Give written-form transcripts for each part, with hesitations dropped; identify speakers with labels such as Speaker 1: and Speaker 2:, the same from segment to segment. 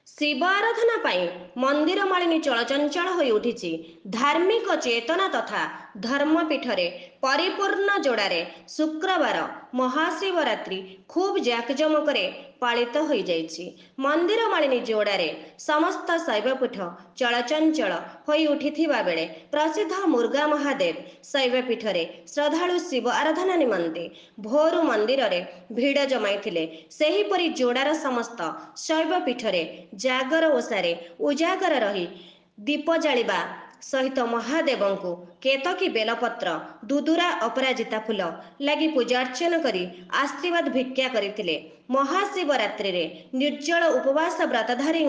Speaker 1: शिव आराधना पाई मंदिर मालिनी चलचंचल होई उठिछि। धार्मिक चेतना तथा धर्मपीठरे परिपूर्ण जोड़ारे शुक्रवार महाशिवरात्रि खूब जाकजमकरे पालित होई जाइछि। मंदिर मालिनी जोड़ारे समस्त शैवपीठ चलचंचल होई उठिथिबा बेले प्रसिद्ध मुर्गा महादेव शैवपीठरे श्रद्धालु शिव आराधना निमंते भोरु मंदिर रे भिड़ जमाइथिले। सेहीपरि जोड़ार समस्त शैवपीठरे जागर ओषारे उजागर रही दीप जालिबा सहित महादेव को केतकी बेलपत्र दुदुरा अपराजिता फूल लगी पूजार्चना करी आशीर्वाद भिक्षा करथिले। महाशिवरात्रि रे निर्जल उपवास व्रतधारी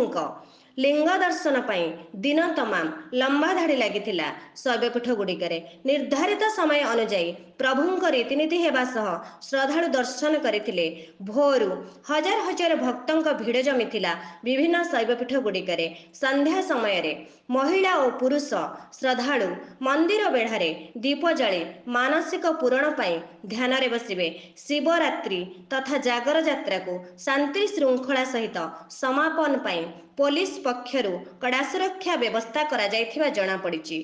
Speaker 1: लिंग दर्शन पाई दिन तमाम लंबा धाड़ी लगिथिला। शैवपीठ गुड़िकरे निर्धारित समय अनुजाई प्रभुंक रीतिनीति हेबा सह श्रद्धालु दर्शन करथिले। भोरु हजार हजार भक्तंक भिड़ जमिथिला। विभिन्न शैवपीठ गुड़िकरे संध्या समय रे महिला और पुरुष श्रद्धालु मंदिर बेढ़ारे दीप जाली मानसिक पूरण पाई ध्यान रे बसिबे। शिवरात्रि तथा जागर यात्रा को शांति श्रृंखला सहित समापन पाई पुलिस पक्षरु कड़ा सुरक्षा व्यवस्था करा जायथिबा जणा पड़िछि।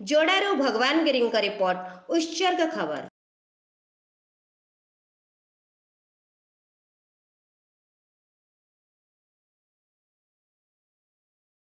Speaker 1: जोड़ारू भगवान गिरी रिपोर्ट उत्सर्ग खबर।